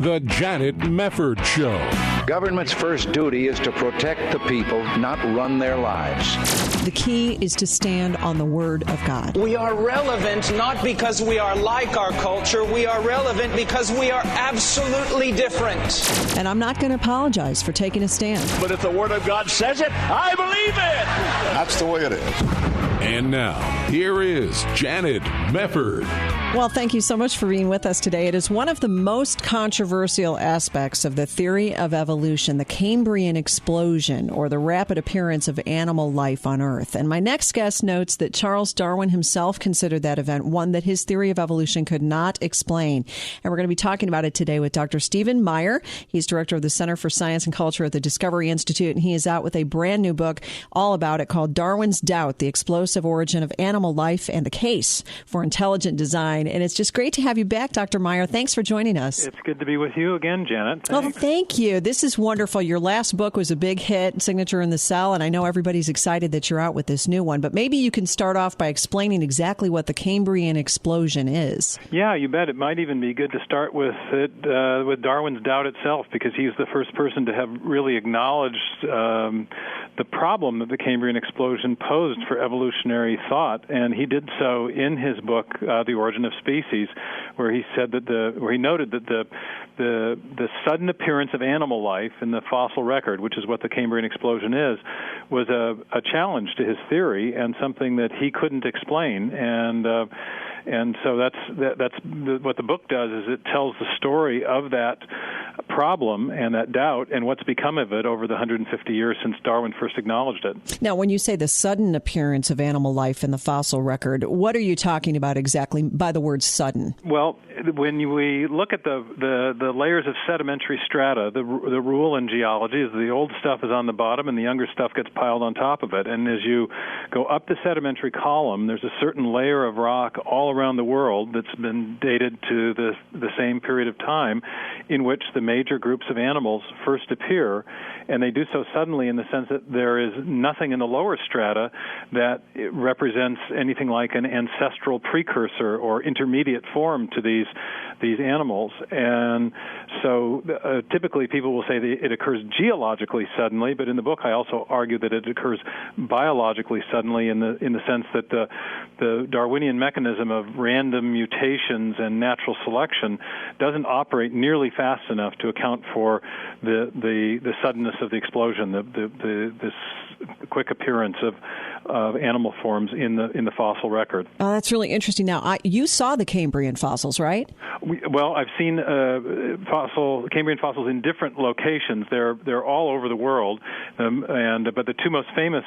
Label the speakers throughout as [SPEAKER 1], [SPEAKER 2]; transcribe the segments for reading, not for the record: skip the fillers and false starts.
[SPEAKER 1] The Janet Mefferd Show.
[SPEAKER 2] Government's first duty is to protect the people, not run their lives.
[SPEAKER 3] The key is to stand on the Word of God.
[SPEAKER 4] We are relevant not because we are like our culture. We are relevant because we are absolutely different.
[SPEAKER 3] And I'm not going to apologize for taking a stand.
[SPEAKER 5] But if the Word of God says it, I believe it.
[SPEAKER 6] That's the way it is.
[SPEAKER 1] And now, here is Janet Mefferd.
[SPEAKER 3] Well, thank you so much for being with us today. It is one of the most controversial aspects of the theory of evolution, the Cambrian explosion, or the rapid appearance of animal life on Earth. And my next guest notes that Charles Darwin himself considered that event one that his theory of evolution could not explain. And we're going to be talking about it today with Dr. Stephen Meyer. He's director of the Center for Science and Culture at the Discovery Institute, and he is out with a brand new book all about it called Darwin's Doubt, The Explosive Origin of Animal Life and the Case for Intelligent Design. And it's just great to have you back, Dr. Meyer. Thanks for joining us.
[SPEAKER 7] It's good to be with you again, Janet.
[SPEAKER 3] Thanks. Oh, thank you. This is wonderful. Your last book was a big hit, Signature in the Cell, and I know everybody's excited that you're out with this new one. But maybe you can start off by explaining exactly what the Cambrian explosion is.
[SPEAKER 7] Yeah, you bet. It might even be good to start with it with Darwin's doubt itself, because he's the first person to have really acknowledged the problem that the Cambrian explosion posed for evolutionary thought, and he did so in his book, The Origin of Species, where he said that where he noted that the sudden appearance of animal life in the fossil record, which is what the Cambrian explosion is, was a challenge to his theory and something that he couldn't explain. And so that's what the book does, is it tells the story of that problem and that doubt and what's become of it over the 150 years since Darwin first acknowledged it.
[SPEAKER 3] Now, when you say the sudden appearance of animal life in the fossil record, what are you talking about exactly by the word sudden?
[SPEAKER 7] Well, when we look at the layers of sedimentary strata, the rule in geology is the old stuff is on the bottom and the younger stuff gets piled on top of it. And as you go up the sedimentary column, there's a certain layer of rock all around the world that's been dated to the same period of time in which the major groups of animals first appear, and they do so suddenly in the sense that there is nothing in the lower strata that represents anything like an ancestral precursor or intermediate form to these animals. And so typically people will say that it occurs geologically suddenly, but in the book I also argue that it occurs biologically suddenly in the sense that the Darwinian mechanism of random mutations and natural selection doesn't operate nearly fast enough to account for the suddenness of the explosion, this quick appearance of animal forms in the fossil record.
[SPEAKER 3] Oh, that's really interesting. Now, you saw the Cambrian fossils, right?
[SPEAKER 7] Well, I've seen Cambrian fossils in different locations. They're all over the world, but the two most famous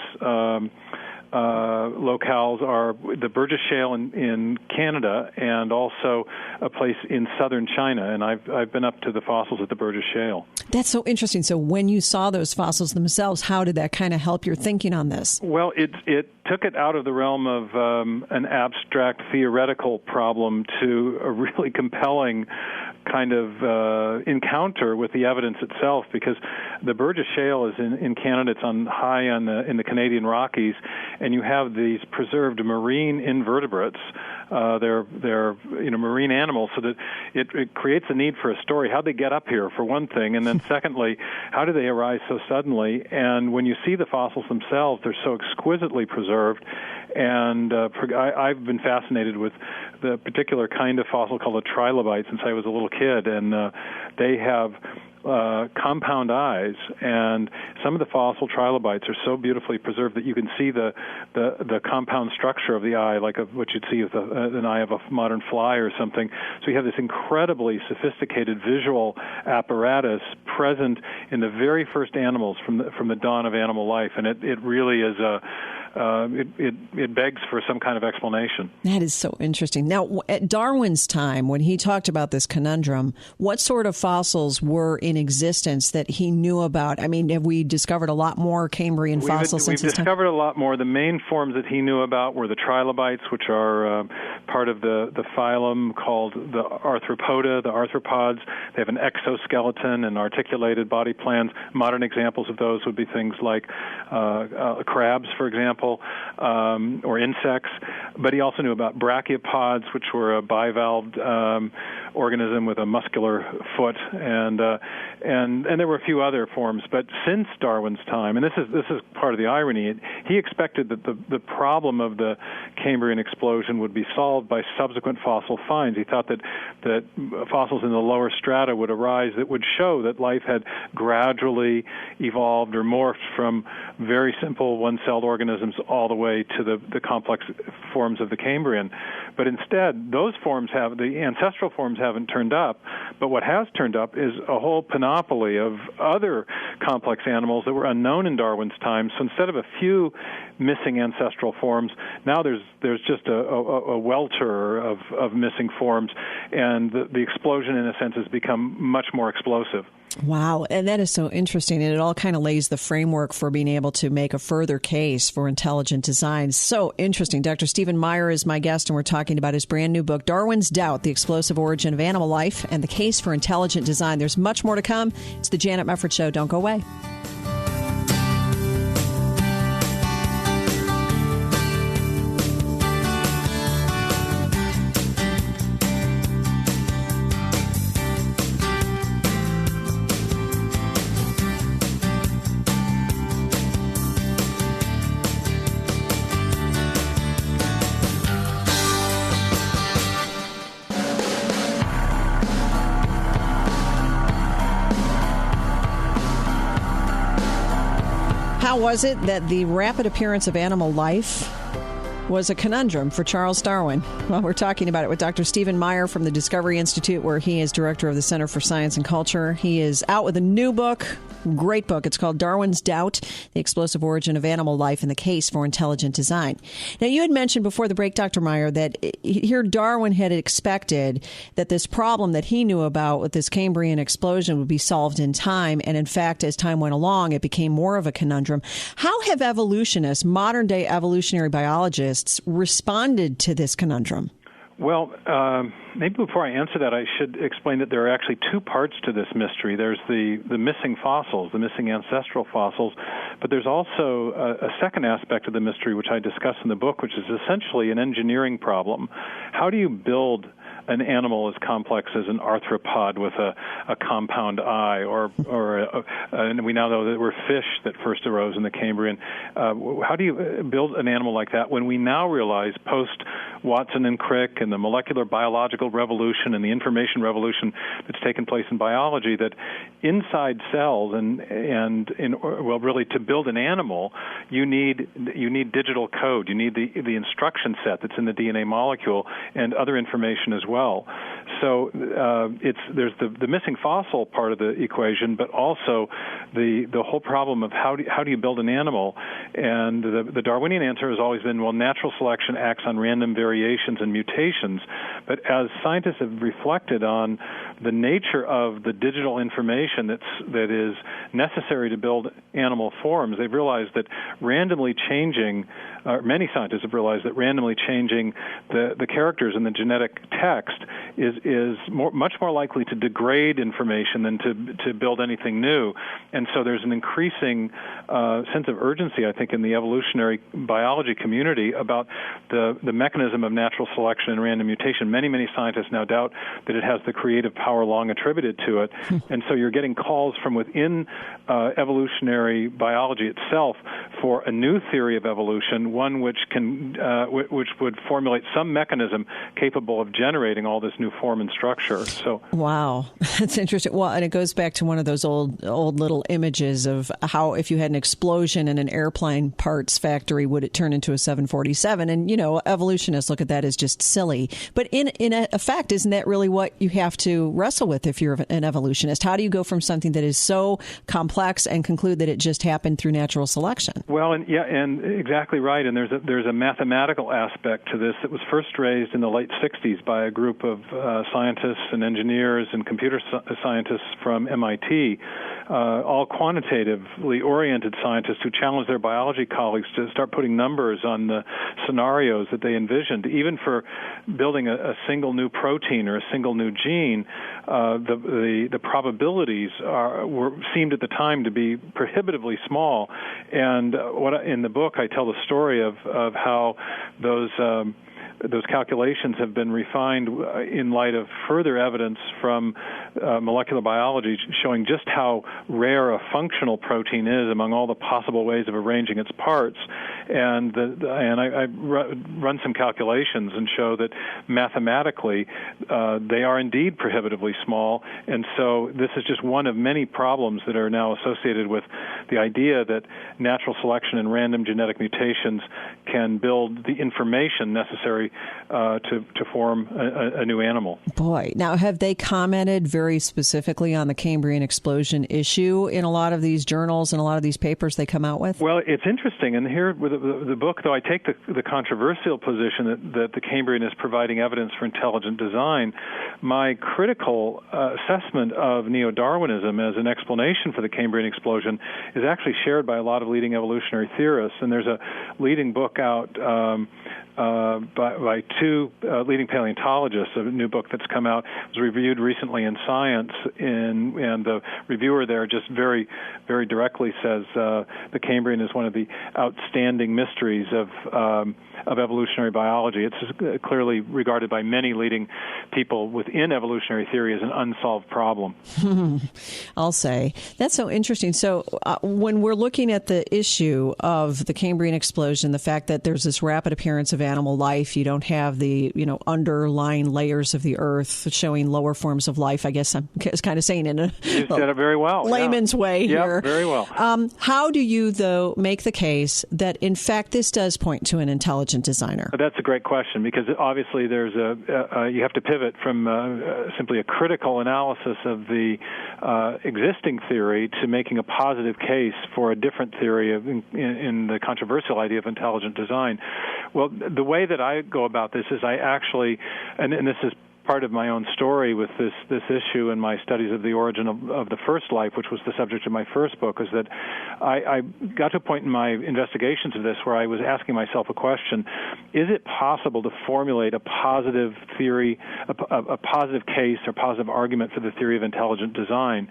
[SPEAKER 7] locales are the Burgess Shale in Canada and also a place in southern China, and I've been up to the fossils at the Burgess Shale.
[SPEAKER 3] That's so interesting. So when you saw those fossils themselves, how did that kind of help your thinking on this?
[SPEAKER 7] Well, it took it out of the realm of an abstract theoretical problem to a really compelling kind of encounter with the evidence itself, because the Burgess Shale is in Canada. It's in the Canadian Rockies, and you have these preserved marine invertebrates. They're marine animals, so that it creates a need for a story. How'd they get up here, for one thing, and then secondly, how do they arise so suddenly? And when you see the fossils themselves, they're so exquisitely preserved. And I've been fascinated with the particular kind of fossil called a trilobite since I was a little kid, and they have compound eyes, and some of the fossil trilobites are so beautifully preserved that you can see the compound structure of the eye, like what you'd see with an eye of a modern fly or something. So you have this incredibly sophisticated visual apparatus present in the very first animals from the dawn of animal life, and it really is it begs for some kind of explanation.
[SPEAKER 3] That is so interesting. Now, at Darwin's time, when he talked about this conundrum, what sort of fossils were in existence that he knew about? I mean, have we discovered a lot more Cambrian fossils since his time?
[SPEAKER 7] We've discovered a lot more. The main forms that he knew about were the trilobites, which are part of the phylum called the Arthropoda, the arthropods. They have an exoskeleton and articulated body plans. Modern examples of those would be things like crabs, for example. example, or insects. But he also knew about brachiopods, which were a bivalved organism with a muscular foot, and there were a few other forms. But since Darwin's time, and this is part of the irony, he expected that the problem of the Cambrian explosion would be solved by subsequent fossil finds. He thought that fossils in the lower strata would arise that would show that life had gradually evolved or morphed from very simple one-celled organisms all the way to the complex forms of the Cambrian. But instead, the ancestral forms haven't turned up, but what has turned up is a whole panoply of other complex animals that were unknown in Darwin's time. So instead of a few missing ancestral forms, now there's just a welter of missing forms, and the explosion, in a sense, has become much more explosive.
[SPEAKER 3] Wow, and that is so interesting, and it all kind of lays the framework for being able to make a further case for intelligent design. So interesting. Dr. Stephen Meyer is my guest, and we're talking about his brand new book, Darwin's Doubt, The Explosive Origin of Animal Life and the Case for Intelligent Design. There's much more to come. It's the Janet Mefferd Show. Don't go away. How was it that the rapid appearance of animal life was a conundrum for Charles Darwin? Well, we're talking about it with Dr. Stephen Meyer from the Discovery Institute, where he is director of the Center for Science and Culture. He is out with a new book, great book. It's called Darwin's Doubt, The Explosive Origin of Animal Life and the Case for Intelligent Design. Now, you had mentioned before the break, Dr. Meyer, that here Darwin had expected that this problem that he knew about with this Cambrian explosion would be solved in time. And in fact, as time went along, it became more of a conundrum. How have evolutionists, modern-day evolutionary biologists, responded to this conundrum?
[SPEAKER 7] Well, maybe before I answer that, I should explain that there are actually two parts to this mystery. There's the missing fossils, the missing ancestral fossils, but there's also a second aspect of the mystery, which I discuss in the book, which is essentially an engineering problem. How do you build an animal as complex as an arthropod with a compound eye, and we now know that were fish that first arose in the Cambrian. How do you build an animal like that when we now realize, post Watson and Crick and the molecular biological revolution and the information revolution that's taken place in biology, that inside cells really to build an animal, you need digital code. You need the instruction set that's in the DNA molecule and other information as well. So there's the missing fossil part of the equation, but also the whole problem of how do you build an animal? And the Darwinian answer has always been, well, natural selection acts on random variations and mutations. But as scientists have reflected on the nature of the digital information that is necessary to build animal forms, they've realized that many scientists have realized that randomly changing the characters in the genetic text is much more likely to degrade information than to build anything new. And so there's an increasing sense of urgency, I think, in the evolutionary biology community about the mechanism of natural selection and random mutation. Many scientists now doubt that it has the creative power long attributed to it. And so you're getting calls from within evolutionary biology itself for a new theory of evolution, one which would formulate some mechanism capable of generating all this new form and structure. So,
[SPEAKER 3] wow, that's interesting. Well, and it goes back to one of those old little images of how if you had an explosion in an airplane parts factory, would it turn into a 747? And evolutionists look at that as just silly. But in effect, isn't that really what you have to wrestle with if you're an evolutionist? How do you go from something that is so complex and conclude that it just happened through natural selection?
[SPEAKER 7] Well, and exactly right. And there's a mathematical aspect to this that was first raised in the late 60s by a group of scientists and engineers and computer scientists from MIT, all quantitatively oriented scientists who challenged their biology colleagues to start putting numbers on the scenarios that they envisioned. Even for building a single new protein or a single new gene, the probabilities seemed at the time to be prohibitively small. And in the book, I tell the story of how those calculations have been refined in light of further evidence from molecular biology showing just how rare a functional protein is among all the possible ways of arranging its parts. And I run some calculations and show that mathematically they are indeed prohibitively small. And so this is just one of many problems that are now associated with the idea that natural selection and random genetic mutations can build the information necessary to form a new animal.
[SPEAKER 3] Boy, now have they commented very specifically on the Cambrian explosion issue in a lot of these journals and a lot of these papers they come out with?
[SPEAKER 7] Well, it's interesting, and here with the book, though I take the controversial position that the Cambrian is providing evidence for intelligent design, my critical assessment of neo-Darwinism as an explanation for the Cambrian explosion is actually shared by a lot of leading evolutionary theorists, and there's a leading book out by two leading paleontologists, a new book that's come out. It was reviewed recently in Science, and the reviewer there just very, very directly says the Cambrian is one of the outstanding mysteries of evolutionary biology. It's clearly regarded by many leading people within evolutionary theory as an unsolved problem.
[SPEAKER 3] I'll say. That's so interesting. So when we're looking at the issue of the Cambrian explosion, the fact that there's this rapid appearance of animal life, you don't have the underlying layers of the earth showing lower forms of life, I guess I'm kind of saying in a
[SPEAKER 7] you said it very well.
[SPEAKER 3] Layman's way here.
[SPEAKER 7] Very well.
[SPEAKER 3] How do you, though, make the case that, in fact, this does point to an intelligent designer?
[SPEAKER 7] That's a great question, because obviously there's you have to pivot from simply a critical analysis of the existing theory to making a positive case for a different theory in the controversial idea of intelligent design. Well, the way that I go about this is I actually, and this is part of my own story with this issue and my studies of the origin of the first life, which was the subject of my first book, is that I got to a point in my investigations of this where I was asking myself a question: is it possible to formulate a positive theory, a positive case or positive argument for the theory of intelligent design?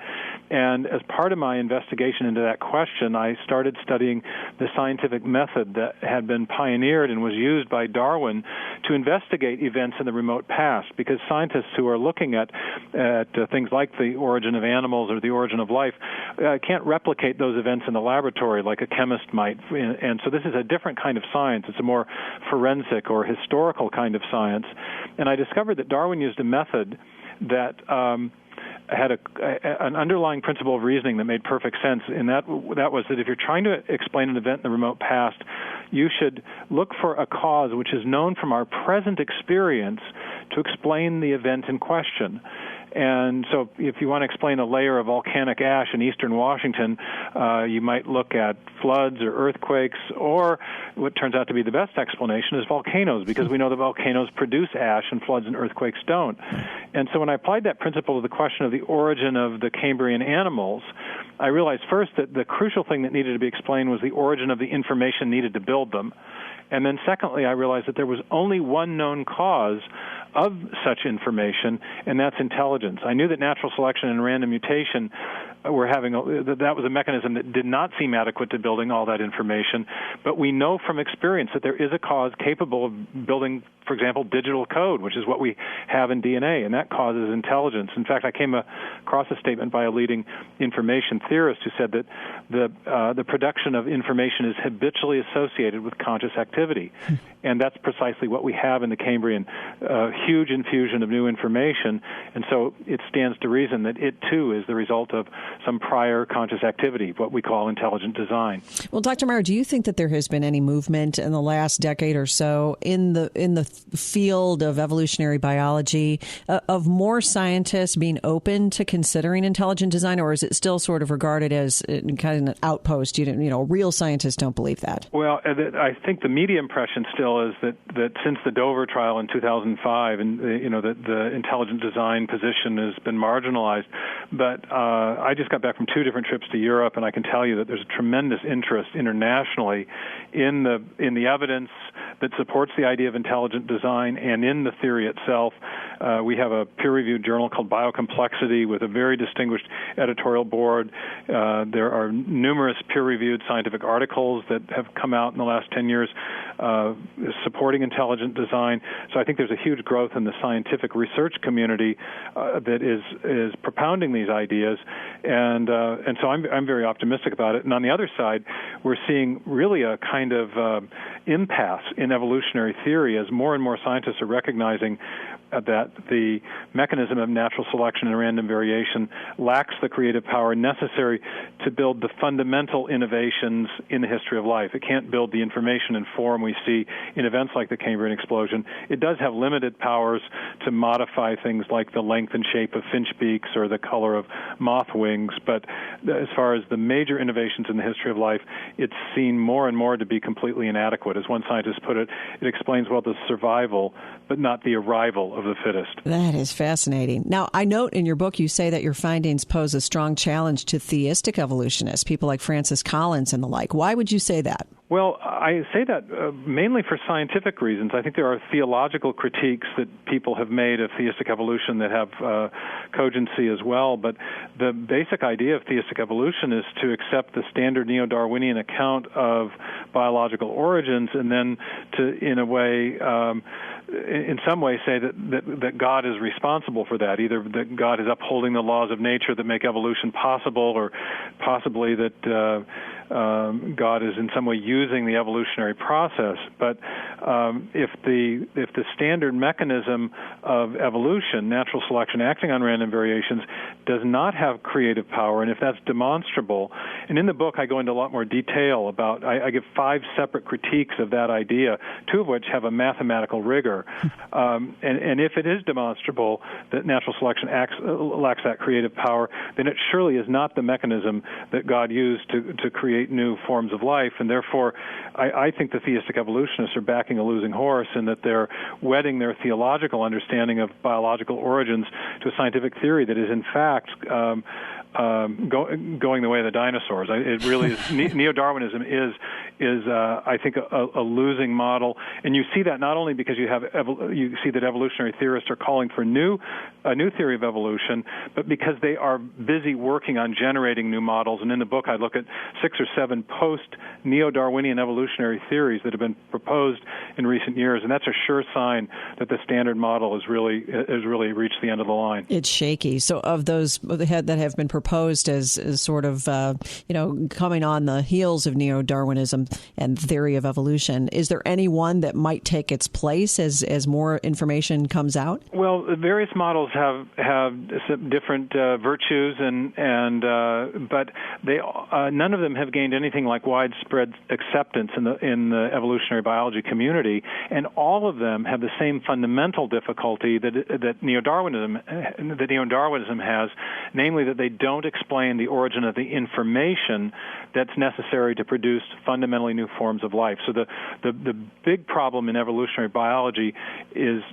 [SPEAKER 7] And as part of my investigation into that question, I started studying the scientific method that had been pioneered and was used by Darwin to investigate events in the remote past, because scientists who are looking at things like the origin of animals or the origin of life can't replicate those events in the laboratory like a chemist might. And so this is a different kind of science. It's a more forensic or historical kind of science. And I discovered that Darwin used a method that had an underlying principle of reasoning that made perfect sense, and that was that if you're trying to explain an event in the remote past, you should look for a cause which is known from our present experience to explain the event in question. And so if you want to explain a layer of volcanic ash in eastern Washington, you might look at floods or earthquakes, or what turns out to be the best explanation is volcanoes, because we know that volcanoes produce ash and floods and earthquakes don't. And so when I applied that principle to the question of the origin of the Cambrian animals, I realized first that the crucial thing that needed to be explained was the origin of the information needed to build them. And then secondly, I realized that there was only one known cause of such information, and that's intelligence. I knew that natural selection and random mutation were that was a mechanism that did not seem adequate to building all that information, but we know from experience that there is a cause capable of building, for example, digital code, which is what we have in DNA, and that causes intelligence. In fact, I came across a statement by a leading information theorist who said that the production of information is habitually associated with conscious activity, and that's precisely what we have in the Cambrian, huge infusion of new information, and so it stands to reason that it, too, is the result of some prior conscious activity, what we call intelligent design.
[SPEAKER 3] Well, Dr. Meyer, do you think that there has been any movement in the last decade or so in the field of evolutionary biology of more scientists being open to considering intelligent design, or is it still sort of regarded as kind of an outpost? Real scientists don't believe that.
[SPEAKER 7] Well, I think the media impression still is that since the Dover trial in 2005, alive, and the intelligent design position has been marginalized. But I just got back from 2 different trips to Europe, and I can tell you that there's a tremendous interest internationally in the evidence that supports the idea of intelligent design and in the theory itself. We have a peer-reviewed journal called Biocomplexity with a very distinguished editorial board. There are numerous peer-reviewed scientific articles that have come out in the last 10 years supporting intelligent design. So I think there's a huge growth in the scientific research community that is propounding these ideas, and so I'm very optimistic about it. And on the other side, we're seeing really a kind of impasse in evolutionary theory as more and more scientists are recognizing that the mechanism of natural selection and random variation lacks the creative power necessary to build the fundamental innovations in the history of life. It can't build the information and form we see in events like the Cambrian explosion. It does have limited powers to modify things like the length and shape of finch beaks or the color of moth wings, but as far as the major innovations in the history of life, it's seen more and more to be completely inadequate. As one scientist put it, it explains, well, the survival, but not the arrival of the fittest.
[SPEAKER 3] That is fascinating. Now, I note in your book you say that your findings pose a strong challenge to theistic evolutionists, people like Francis Collins and the like. Why would you say that?
[SPEAKER 7] Well, I say that mainly for scientific reasons. I think there are theological critiques that people have made of theistic evolution that have cogency as well, but the basic idea of theistic evolution is to accept the standard neo-Darwinian account of biological origins and then to, in a way, in some way say that God is responsible for that, either that God is upholding the laws of nature that make evolution possible, or possibly that God is in some way using the evolutionary process. But if the standard mechanism of evolution, natural selection acting on random variations, does not have creative power, and if that's demonstrable, and in the book I go into a lot more detail about, I give 5 separate critiques of that idea, 2 of which have a mathematical rigor, and if it is demonstrable that natural selection lacks that creative power, then it surely is not the mechanism that God used to create new forms of life, and therefore I think the theistic evolutionists are backing a losing horse in that they're wedding their theological understanding of biological origins to a scientific theory that is in fact going the way of the dinosaurs. It really is. Neo-Darwinism is I think a losing model, and you see that not only because you see that evolutionary theorists are calling for a new theory of evolution, but because they are busy working on generating new models. And in the book, I look at 6 or 7 post-Neo-Darwinian evolutionary theories that have been proposed in recent years, and that's a sure sign that the standard model has really reached the end of the line.
[SPEAKER 3] It's shaky. So, of those that have been proposed as sort of coming on the heels of Neo-Darwinism and theory of evolution, is there any one that might take its place as more information comes out? Well,
[SPEAKER 7] various models have some different virtues, but they none of them have gained anything like widespread acceptance in the evolutionary biology community, and all of them have the same fundamental difficulty that Neo-Darwinism has, namely that they don't explain the origin of the information that's necessary to produce fundamentally new forms of life. So the big problem in evolutionary biology is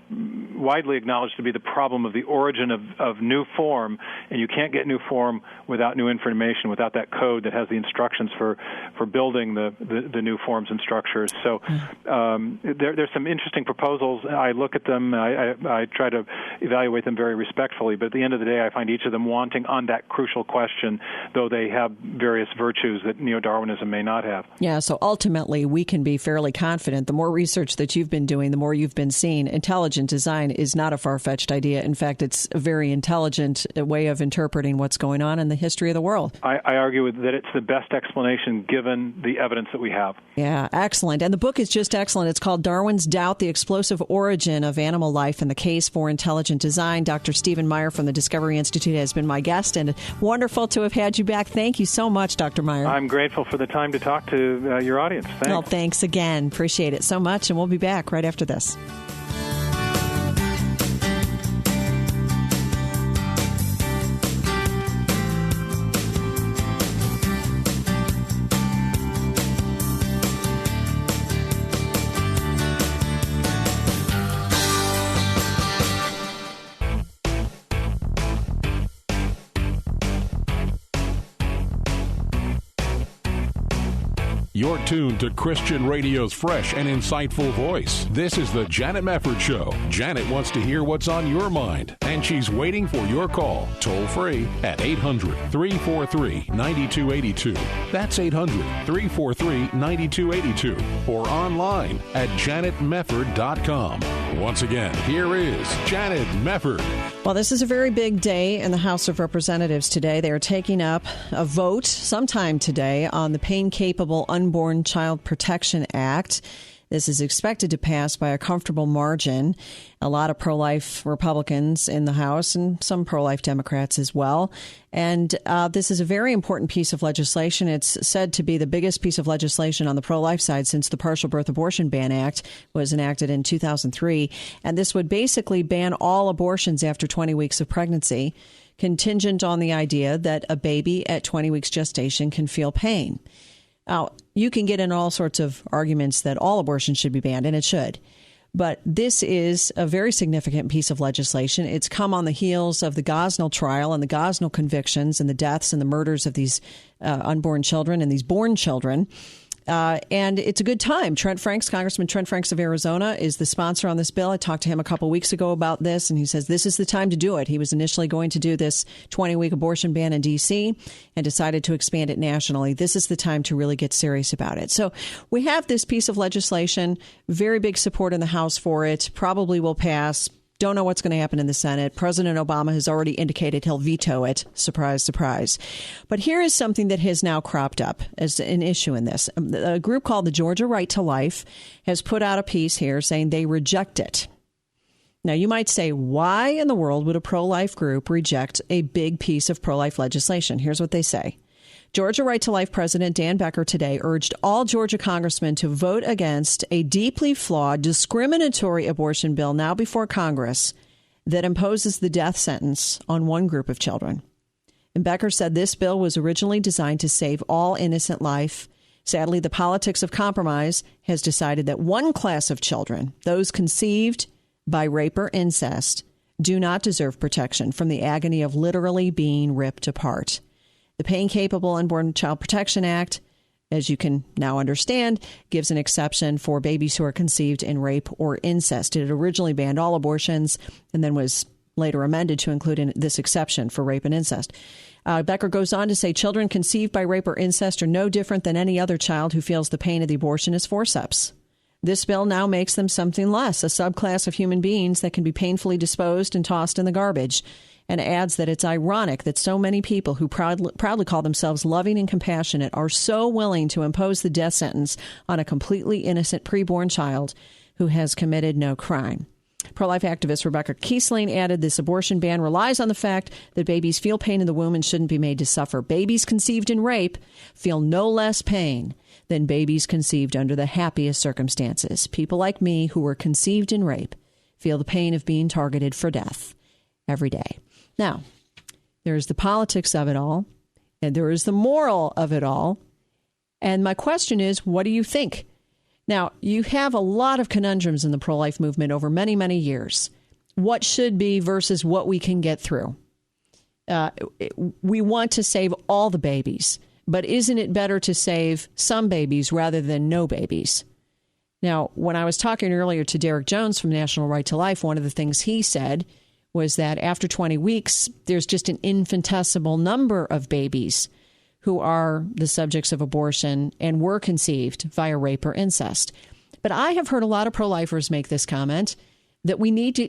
[SPEAKER 7] widely acknowledged to be the problem of the origin of new form, and you can't get new form without new information, without that code that has the instructions for building the new forms and structures. So there's some interesting proposals. I look at them, I try to evaluate them very respectfully, but at the end of the day, I find each of them wanting on that crucial question, though they have various virtues that Neo-Darwinism may not have.
[SPEAKER 3] Yeah, so ultimately, we can be fairly confident. The more research that you've been doing, the more you've been seeing, intelligent design is not a far-fetched idea. In fact, it's a very intelligent way of interpreting what's going on in the history of the world.
[SPEAKER 7] I argue that it's the best explanation given the evidence that we have.
[SPEAKER 3] Yeah, excellent. And the book is just excellent. It's called Darwin's Doubt, The Explosive Origin of Animal Life and the Case for Intelligent Design. Dr. Stephen Meyer from the Discovery Institute has been my guest, and wonderful to have had you back. Thank you so much, Dr. Meyer.
[SPEAKER 7] I'm grateful for the time to talk to your audience. Thanks.
[SPEAKER 3] Well, thanks again. Appreciate it so much, and we'll be back right after this.
[SPEAKER 1] You're tuned to Christian radio's fresh and insightful voice. This is the Janet Mefferd Show. Janet wants to hear what's on your mind, and she's waiting for your call, toll free at 800-343-9282. That's 800-343-9282, or online at janetmefferd.com. Once again, here is Janet Mefferd.
[SPEAKER 3] Well, this is a very big day in the House of Representatives today. They are taking up a vote sometime today on the Pain-Capable Unborn Child Protection Act. This is expected to pass by a comfortable margin. A lot of pro-life Republicans in the House and some pro-life Democrats as well. And this is a very important piece of legislation. It's said to be the biggest piece of legislation on the pro-life side since the Partial Birth Abortion Ban Act was enacted in 2003. And this would basically ban all abortions after 20 weeks of pregnancy, contingent on the idea that a baby at 20 weeks gestation can feel pain. Now, you can get in all sorts of arguments that all abortions should be banned, and it should. But this is a very significant piece of legislation. It's come on the heels of the Gosnell trial and the Gosnell convictions and the deaths and the murders of these unborn children and these born children. And it's a good time. Congressman Trent Franks of Arizona is the sponsor on this bill. I talked to him a couple of weeks ago about this, and he says this is the time to do it. He was initially going to do this 20-week abortion ban in D.C. and decided to expand it nationally. This is the time to really get serious about it. So we have this piece of legislation, very big support in the House for it, probably will pass. Don't know what's going to happen in the Senate. President Obama has already indicated he'll veto it. Surprise, surprise. But here is something that has now cropped up as an issue in this. A group called the Georgia Right to Life has put out a piece here saying they reject it. Now, you might say, why in the world would a pro-life group reject a big piece of pro-life legislation? Here's what they say. Georgia Right to Life President Dan Becker today urged all Georgia congressmen to vote against a deeply flawed, discriminatory abortion bill now before Congress that imposes the death sentence on one group of children. And Becker said this bill was originally designed to save all innocent life. Sadly, the politics of compromise has decided that one class of children, those conceived by rape or incest, do not deserve protection from the agony of literally being ripped apart. The Pain-Capable Unborn Child Protection Act, as you can now understand, gives an exception for babies who are conceived in rape or incest. It originally banned all abortions and then was later amended to include this exception for rape and incest. Becker goes on to say children conceived by rape or incest are no different than any other child who feels the pain of the abortion is forceps. This bill now makes them something less, a subclass of human beings that can be painfully disposed and tossed in the garbage. And adds that it's ironic that so many people who proudly call themselves loving and compassionate are so willing to impose the death sentence on a completely innocent preborn child who has committed no crime. Pro-life activist Rebecca Kiesling added this abortion ban relies on the fact that babies feel pain in the womb and shouldn't be made to suffer. Babies conceived in rape feel no less pain than babies conceived under the happiest circumstances. People like me who were conceived in rape feel the pain of being targeted for death every day. Now, there's the politics of it all, and there is the moral of it all. And my question is, what do you think? Now, you have a lot of conundrums in the pro-life movement over many, many years. What should be versus what we can get through. We want to save all the babies, but isn't it better to save some babies rather than no babies? Now, when I was talking earlier to Derek Jones from National Right to Life, one of the things he said was that after 20 weeks, there's just an infinitesimal number of babies who are the subjects of abortion and were conceived via rape or incest. But I have heard a lot of pro-lifers make this comment that we need to,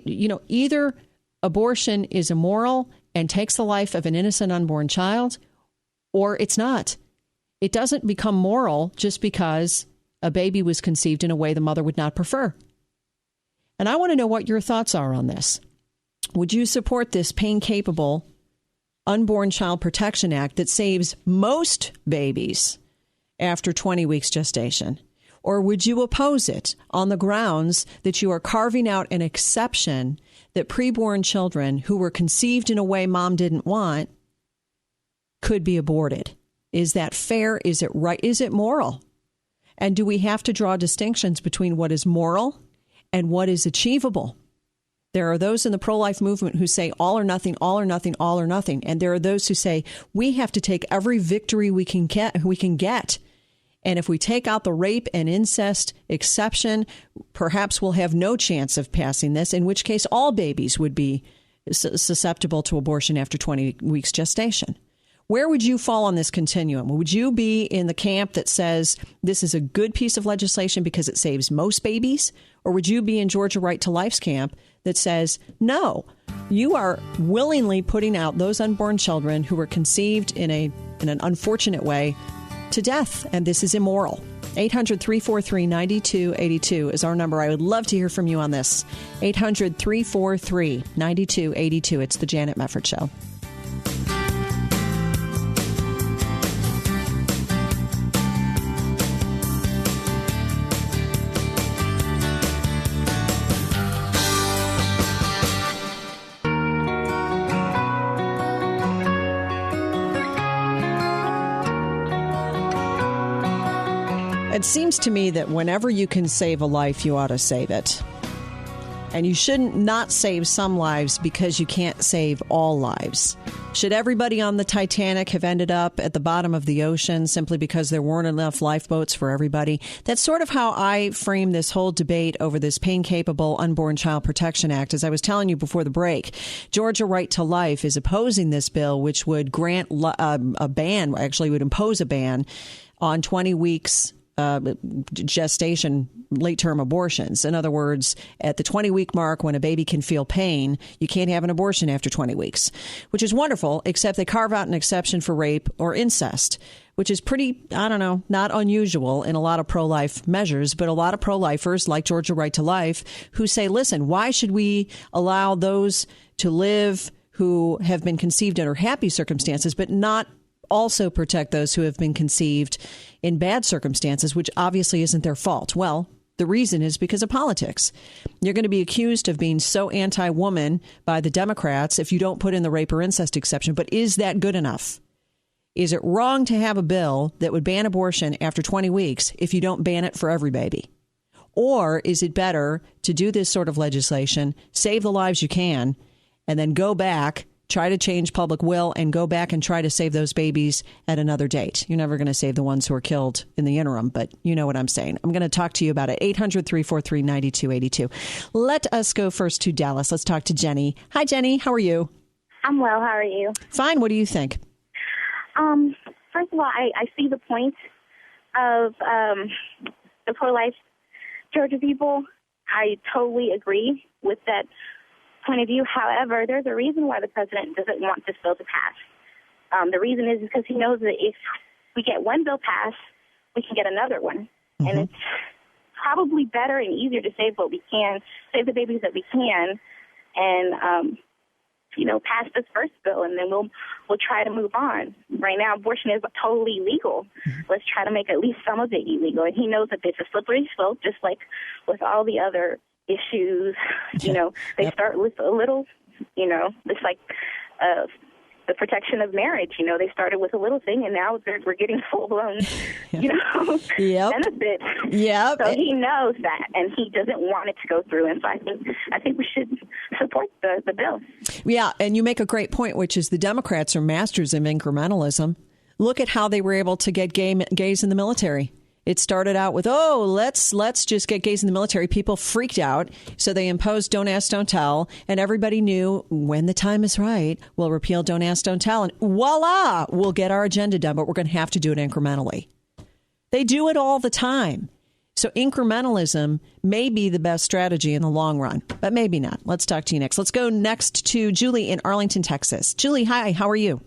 [SPEAKER 3] either abortion is immoral and takes the life of an innocent unborn child, or it's not. It doesn't become moral just because a baby was conceived in a way the mother would not prefer. And I want to know what your thoughts are on this. Would you support this pain-capable Unborn Child Protection Act that saves most babies after 20 weeks gestation? Or would you oppose it on the grounds that you are carving out an exception that preborn children who were conceived in a way mom didn't want could be aborted? Is that fair? Is it right? Is it moral? And do we have to draw distinctions between what is moral and what is achievable? There are those in the pro-life movement who say all or nothing, all or nothing, all or nothing. And there are those who say we have to take every victory we can get And if we take out the rape and incest exception, perhaps we'll have no chance of passing this, in which case all babies would be susceptible to abortion after 20 weeks gestation. Where would you fall on this continuum? Would you be in the camp that says this is a good piece of legislation because it saves most babies? Or would you be in Georgia Right to Life's camp that says, no, you are willingly putting out those unborn children who were conceived in an unfortunate way to death, and this is immoral? 800-343-9282 is our number. I would love to hear from you on this. 800-343-9282. It's the Janet Mefferd Show. It seems to me that whenever you can save a life, you ought to save it. And you shouldn't not save some lives because you can't save all lives. Should everybody on the Titanic have ended up at the bottom of the ocean simply because there weren't enough lifeboats for everybody? That's sort of how I frame this whole debate over this pain-capable Unborn Child Protection Act. As I was telling you before the break, Georgia Right to Life is opposing this bill, which would grant a ban, actually would impose a ban on 20 weeks gestation, late-term abortions. In other words, at the 20-week mark when a baby can feel pain, you can't have an abortion after 20 weeks, which is wonderful, except they carve out an exception for rape or incest, which is pretty, not unusual in a lot of pro-life measures, but a lot of pro-lifers like Georgia Right to Life who say, listen, why should we allow those to live who have been conceived under happy circumstances, but not also protect those who have been conceived in bad circumstances, which obviously isn't their fault? Well, the reason is because of politics. You're going to be accused of being so anti-woman by the Democrats if you don't put in the rape or incest exception. But is that good enough? Is it wrong to have a bill that would ban abortion after 20 weeks if you don't ban it for every baby? Or is it better to do this sort of legislation, save the lives you can, and then go back, try to change public will, and go back and try to save those babies at another date? You're never going to save the ones who are killed in the interim, but you know what I'm saying. I'm going to talk to you about it. 800-343-9282. Let us go first to Dallas. Let's talk to Jenny. Hi, Jenny. How are you?
[SPEAKER 6] I'm well. How are you?
[SPEAKER 3] Fine. What do you think?
[SPEAKER 6] First of all, I see the point of the pro-life Georgia people. I totally agree with that point of view. However, there's a reason why the president doesn't want this bill to pass. The reason is because he knows that if we get one bill passed, we can get another one. Mm-hmm. And it's probably better and easier to save what we can, save the babies that we can, and pass this first bill, and then we'll try to move on. Right now, abortion is totally illegal. Mm-hmm. Let's try to make at least some of it illegal. And he knows that it's a slippery slope, just like with all the other issues. They start with a little, it's like the protection of marriage. They started with a little thing, and now we're getting full-blown, benefits.
[SPEAKER 3] Yep.
[SPEAKER 6] So he knows that, and he doesn't want it to go through. And so I think we should support the bill. Yeah,
[SPEAKER 3] and you make a great point, which is the Democrats are masters of incrementalism. Look at how they were able to get gays in the military. It started out with, let's just get gays in the military. People freaked out, so they imposed Don't Ask, Don't Tell, and everybody knew when the time is right, we'll repeal Don't Ask, Don't Tell, and voila, we'll get our agenda done, but we're going to have to do it incrementally. They do it all the time. So incrementalism may be the best strategy in the long run, but maybe not. Let's talk to you next. Let's go next to Julie in Arlington, Texas. Julie, hi, how are you?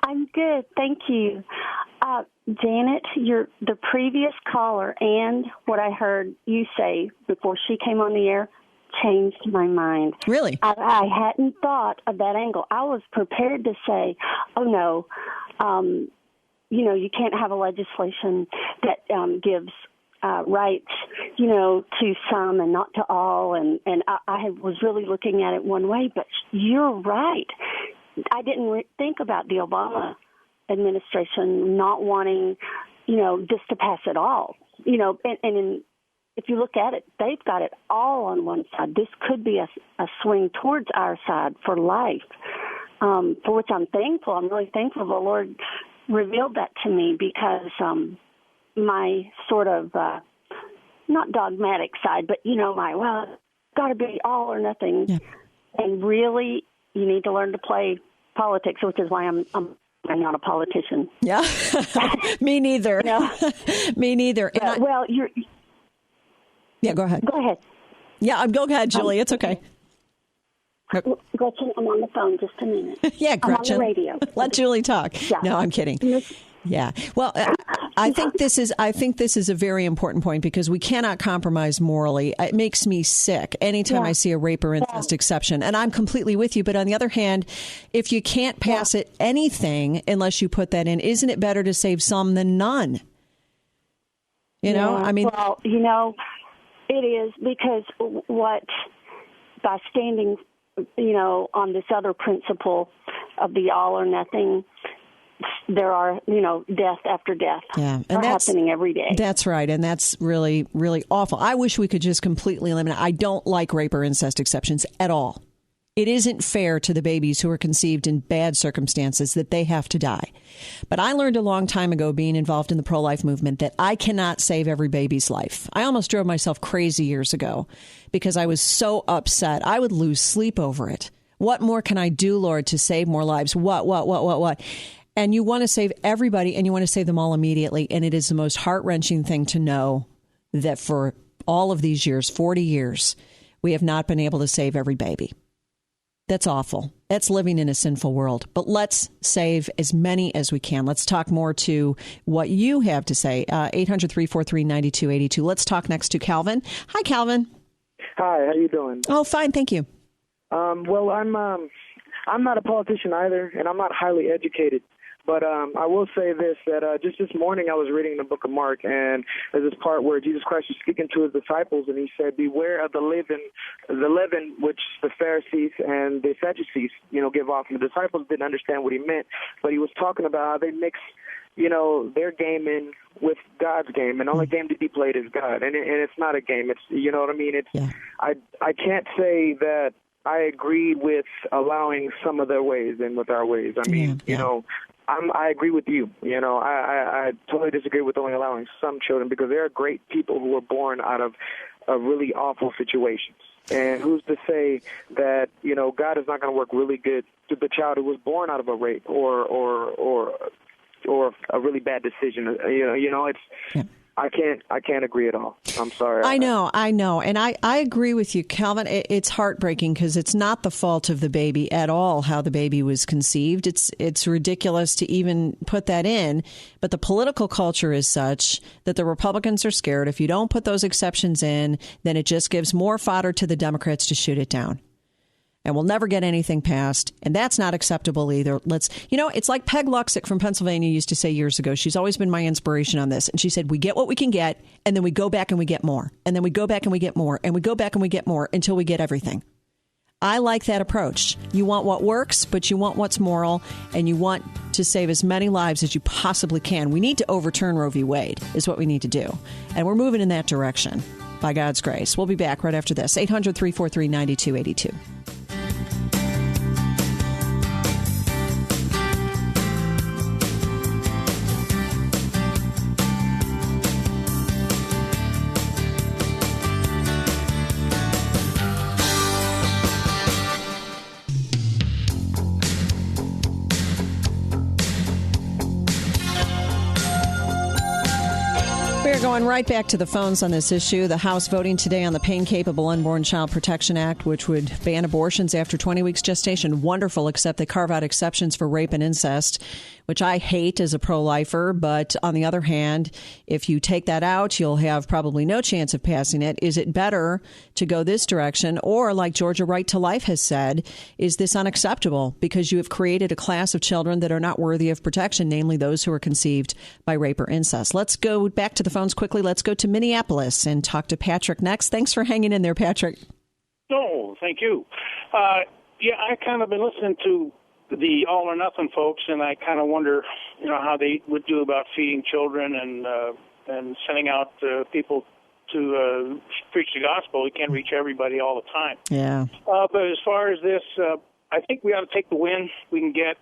[SPEAKER 8] I'm good, thank you. Janet, the previous caller and what I heard you say before she came on the air changed my mind.
[SPEAKER 3] Really?
[SPEAKER 8] I hadn't thought of that angle. I was prepared to say, oh, no, you can't have a legislation that gives rights, to some and not to all. And I was really looking at it one way, but you're right. I didn't think about the Obama administration not wanting, this to pass at all. And if you look at it, they've got it all on one side. This could be a swing towards our side for life, for which I'm thankful. I'm really thankful the Lord revealed that to me because my sort of not dogmatic side, but it's got to be all or nothing.
[SPEAKER 3] Yeah.
[SPEAKER 8] And really, you need to learn to play politics, which is why I'm not a politician.
[SPEAKER 3] Yeah, me neither. Me neither.
[SPEAKER 8] You're.
[SPEAKER 3] Yeah, go ahead.
[SPEAKER 8] Go ahead.
[SPEAKER 3] Yeah, go ahead, Julie. It's okay.
[SPEAKER 8] Gretchen, I'm on the phone. Just a minute.
[SPEAKER 3] Yeah, Gretchen.
[SPEAKER 8] I'm on the radio.
[SPEAKER 3] Let Julie talk.
[SPEAKER 8] Yeah.
[SPEAKER 3] No, I'm kidding. Yeah. Well, I think this is a very important point because we cannot compromise morally. It makes me sick anytime I see a rape or incest exception. And I'm completely with you. But on the other hand, if you can't pass it anything unless you put that in, isn't it better to save some than none? I mean.
[SPEAKER 8] Well, it is because by standing, on this other principle of the all or nothing, there are, death after death and that's happening every day.
[SPEAKER 3] That's right. And that's really, really awful. I wish we could just completely eliminate. I don't like rape or incest exceptions at all. It isn't fair to the babies who are conceived in bad circumstances that they have to die. But I learned a long time ago, being involved in the pro-life movement, that I cannot save every baby's life. I almost drove myself crazy years ago because I was so upset. I would lose sleep over it. What more can I do, Lord, to save more lives? What? And you want to save everybody, and you want to save them all immediately. And it is the most heart-wrenching thing to know that for all of these years, 40 years, we have not been able to save every baby. That's awful. That's living in a sinful world. But let's save as many as we can. Let's talk more to what you have to say. 800-343-9282. Let's talk next to Calvin. Hi, Calvin.
[SPEAKER 9] Hi, how you doing?
[SPEAKER 3] Oh, fine. Thank you.
[SPEAKER 9] Well, I'm not a politician either, and I'm not highly educated. But I will say this, that just this morning I was reading the book of Mark, and there's this part where Jesus Christ was speaking to his disciples, and he said, beware of the leaven which the Pharisees and the Sadducees, give off. And the disciples didn't understand what he meant, but he was talking about how they mix, their game in with God's game, and the only game to be played is God. And it's not a game. It's, you know what I mean? It's I can't say that I agree with allowing some of their ways in with our ways. I mean, I agree with you. I totally disagree with only allowing some children, because there are great people who were born out of really awful situations. And who's to say that, God is not going to work really good to the child who was born out of a rape or a really bad decision? I can't agree at all. I'm sorry.
[SPEAKER 3] I know. And I agree with you, Calvin. It's heartbreaking because it's not the fault of the baby at all how the baby was conceived. It's ridiculous to even put that in. But the political culture is such that the Republicans are scared. If you don't put those exceptions in, then it just gives more fodder to the Democrats to shoot it down. And we'll never get anything passed. And that's not acceptable either. It's like Peg Luxick from Pennsylvania used to say years ago. She's always been my inspiration on this. And she said, we get what we can get, and then we go back and we get more. And then we go back and we get more. And we go back and we get more until we get everything. I like that approach. You want what works, but you want what's moral, and you want to save as many lives as you possibly can. We need to overturn Roe v. Wade is what we need to do. And we're moving in that direction by God's grace. We'll be back right after this. 800-343-9282. Going right back to the phones on this issue. The House voting today on the Pain-Capable Unborn Child Protection Act, which would ban abortions after 20 weeks gestation. Wonderful, except they carve out exceptions for rape and incest, which I hate as a pro-lifer. But on the other hand, if you take that out, you'll have probably no chance of passing it. Is it better to go this direction? Or, like Georgia Right to Life has said, is this unacceptable because you have created a class of children that are not worthy of protection, namely those who are conceived by rape or incest? Let's go back to the phones quickly. Let's go to Minneapolis and talk to Patrick next. Thanks for hanging in there, Patrick.
[SPEAKER 10] Oh, thank you. I kind of been listening to the all or nothing folks, and I kind of wonder, how they would do about feeding children and sending out people to preach the gospel. We can't reach everybody all the time.
[SPEAKER 3] Yeah.
[SPEAKER 10] But as far as this, I think we ought to take the win we can get,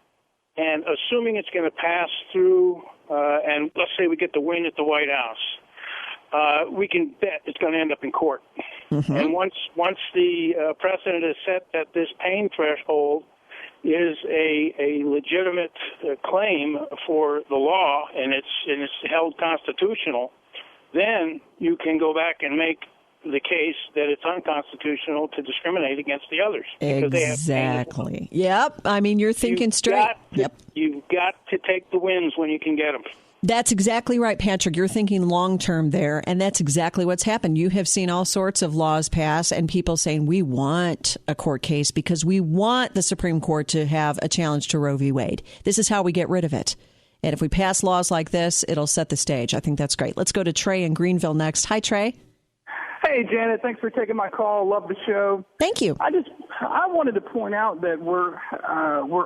[SPEAKER 10] and assuming it's going to pass through and let's say we get the win at the White House, we can bet it's going to end up in court. Mm-hmm. And once the precedent is set that this pain threshold is a legitimate claim for the law and it's held constitutional, then you can go back and make the case that it's unconstitutional to discriminate against the others.
[SPEAKER 3] Exactly. Yep. I mean, you're thinking straight.
[SPEAKER 10] You've got to take the wins when you can get them.
[SPEAKER 3] That's exactly right, Patrick. You're thinking long-term there, and that's exactly what's happened. You have seen all sorts of laws pass and people saying we want a court case because we want the Supreme Court to have a challenge to Roe v. Wade. This is how we get rid of it. And if we pass laws like this, it'll set the stage. I think that's great. Let's go to Trey in Greenville next. Hi, Trey.
[SPEAKER 11] Hey, Janet. Thanks for taking my call. Love the show.
[SPEAKER 3] Thank you.
[SPEAKER 11] I wanted to point out that we're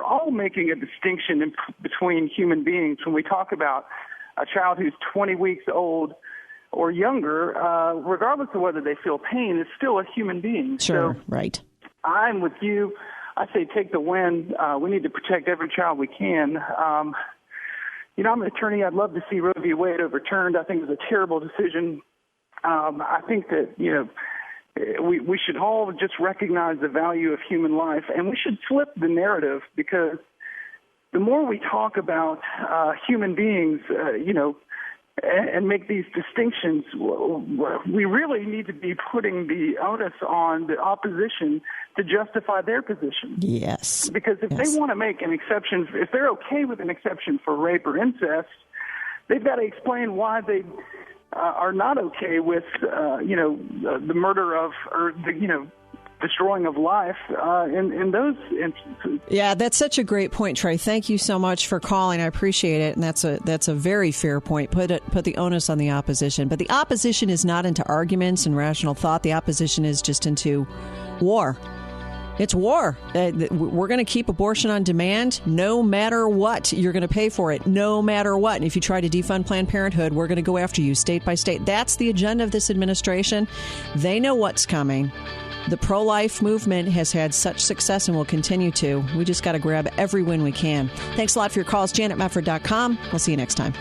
[SPEAKER 11] all making a distinction between human beings when we talk about a child who's 20 weeks old or younger, regardless of whether they feel pain, is still a human being.
[SPEAKER 3] Sure, so right.
[SPEAKER 11] I'm with you. I say take the win. We need to protect every child we can. I'm an attorney. I'd love to see Roe v. Wade overturned. I think it was a terrible decision. I think that, we should all just recognize the value of human life, and we should flip the narrative, because the more we talk about human beings, and make these distinctions, we really need to be putting the onus on the opposition to justify their position.
[SPEAKER 3] Yes.
[SPEAKER 11] Because if they want to make an exception, if they're okay with an exception for rape or incest, they've got to explain why they are not okay with, the murder of, or the, destroying of life in those instances.
[SPEAKER 3] Yeah, that's such a great point, Trey. Thank you so much for calling. I appreciate it, and that's a very fair point. Put the onus on the opposition, but the opposition is not into arguments and rational thought. The opposition is just into war. It's war. We're going to keep abortion on demand no matter what. You're going to pay for it no matter what. And if you try to defund Planned Parenthood, we're going to go after you state by state. That's the agenda of this administration. They know what's coming. The pro-life movement has had such success and will continue to. We just got to grab every win we can. Thanks a lot for your calls. JanetMefferd.com. We'll see you next time.